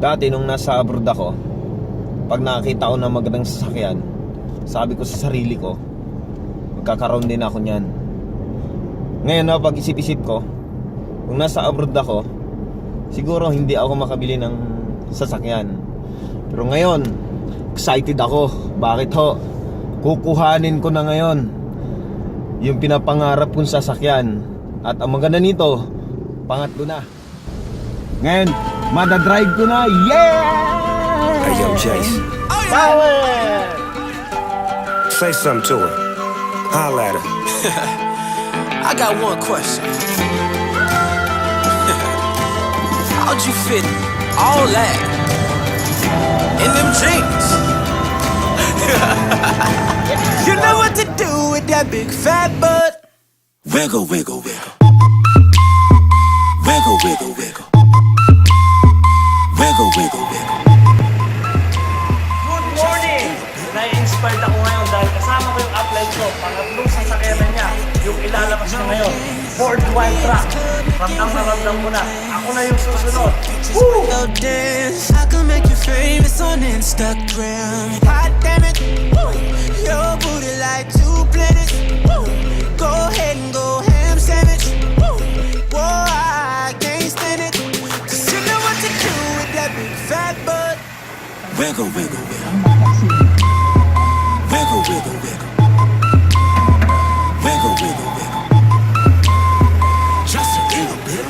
Dati nung nasa abroad ako, pag nakakita ko ng magandang sasakyan, sabi ko sa sarili ko, magkakaroon din ako niyan. Ngayon na pag isip-isip ko, kung nasa abroad ako, siguro hindi ako makabili ng sasakyan. Pero ngayon, excited ako. Bakit ho? Kukuhanin ko na ngayon yung pinapangarap kong sasakyan. At ang maganda nito, pangatlo na. Ngayon, madadrive ko na. Yeah! Hey, yo, Jace. Power! Say something to her. Holla at her. I got one question. How'd you fit all that in them jeans? You know what to do with that big fat butt. Wiggle, wiggle, wiggle. Wiggle, wiggle, wiggle. Wiggle, wiggle, wiggle. Good morning! Na-inspired ako ngayon dahil kasama ko yung upline ko. Pangatlong sasakyan na niya, yung ilalabas niya ngayon. Ford Wild Track. Ramdam na ramdam ko na. Ako na yung susunod. Woo! Dance. I can make you famous on Instagram. Hot damn it. Woo. Your booty like 2 planets. Woo. Go ahead and go ham sandwich. Woo. Whoa, I can't stand it. 'Cause you know what to do with that big fat butt. Wiggle, wiggle, wiggle. Wiggle, wiggle, wiggle. Wiggle, wiggle, wiggle. Just a little bit.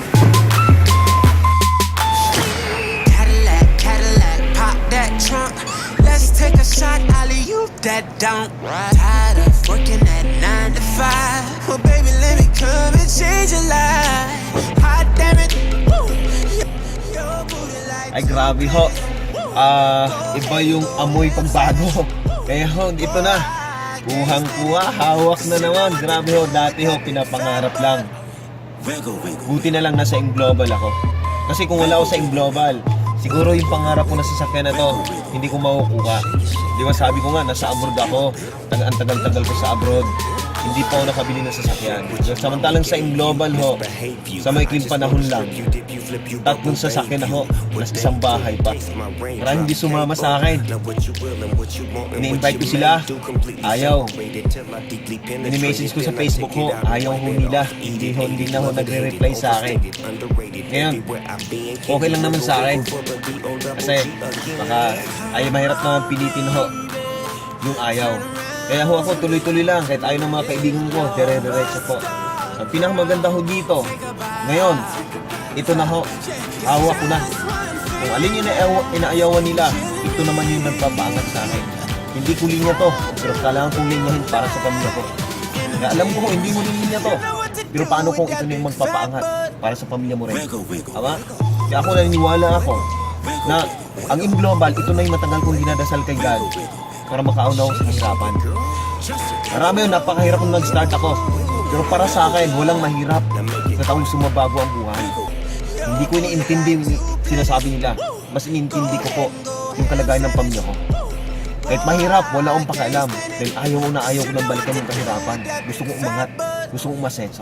Cadillac, Cadillac, pop that trunk. Let's take a shot, alley-oop that don't. Tired of working at 9 to 5. Well, baby, let me come and change your life. Hot damn it. Woo. Your booty like Ay grabe ho. Iba yung amoy pagbago. Kaya ho, ito na. Kuhang-kuha, hawak na naman. Grabe ho, dati ho, pinapangarap lang. Buti na lang nasa Global ako. Kasi kung wala ako sa Global, siguro yung pangarap ko na sasakyan na to, hindi ko makukuha. Di ba sabi ko nga, nasa abroad ako. Ang tagal-tagal ko sa abroad. Hindi pa ako nakabili ng sasakyan. Samantalang sa Global ho, sa maikling panahon lang, 3 sasakyan na ho, plus isang bahay pa. Maraming hindi sumama sa akin. Ini-invite ko sila, ayaw. Ini-message ko sa Facebook ho, ayaw ho nila. Hindi na ho nagre-reply sa akin. Ngayon, okay lang naman sa akin. Kasi baka ay mahirap naman pilitin ho yung ayaw. Kaya ho ako tuloy-tuloy lang kahit ayaw ng mga kaibigan ko, dire-diretso po. Ang pinakamaganda ho dito, ngayon, ito na ho, hawak ko na. Kung alin yung inaayawan nila, ito naman yung nagpapaangat sa akin. Hindi ko linya to, pero kailangan kong linyahin para sa pamilya ko. Kaya alam ko, hindi mo linya to. Pero paano kung ito na yung magpapaangat para sa pamilya mo rin? Tama? Kaya ako naniniwala ako na ang Global, ito na yung matagal kong dinadasal kay God para makaunaw sa kahirapan. Marami yun, napakahirap kung nag-start ako. Pero para sa akin, walang mahirap sa taong sumabago ang buhay. Hindi ko iniintindi yung sinasabi nila. Mas iniintindi ko po yung kalagayan ng pamilya ko. Kahit mahirap, wala akong pakialam. Dahil ayaw ko nang balikan yung kahirapan. Gusto kong umangat. Gusto kong umasenso.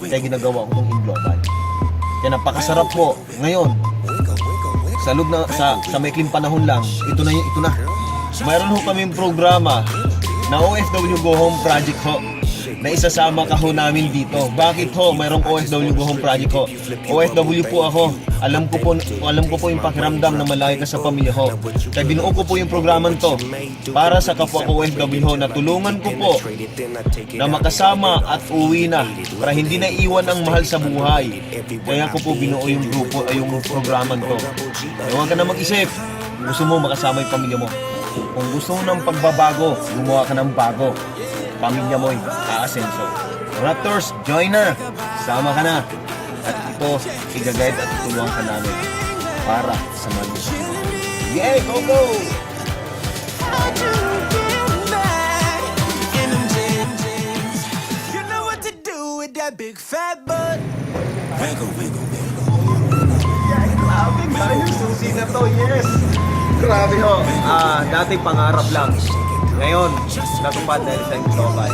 Kaya ginagawa ko itong Global. Kaya napakasarap po. Ngayon, sa loob na, sa maikling panahon lang, ito na. Mayroon ho kaming programa na OFW Go Home Project ho, na isasama ka ho namin dito. Bakit ho? Mayroong OFW Go Home Project ho. OFW po ako. Alam ko po yung pakiramdam na malaki ka sa pamilya ho. Kaya binuo ko po yung programang to para sa kapwa ko OFW ho, na tulungan ko po na makasama at uwi na para hindi na iwan ang mahal sa buhay. Kaya ko po binuo yung grupo ay yung programang to. Kaya huwag ka na mag-isip. Gusto mo makasama yung pamilya mo. Kung gusto mo ng pagbabago, gumawa ka ng bago. Pamilya mo'y aasenso. Raptors, join na! Sama ka na! At ito, i-guide at tutulungan ka namin para sa mga. Yeah, go, go! You know what to do with that big fat butt. Wiggle, wiggle, wiggle. Grabe, kaya yung susi na to, yes! Grabe ho, dati pangarap lang. Ngayon, natupad dahil sa Global.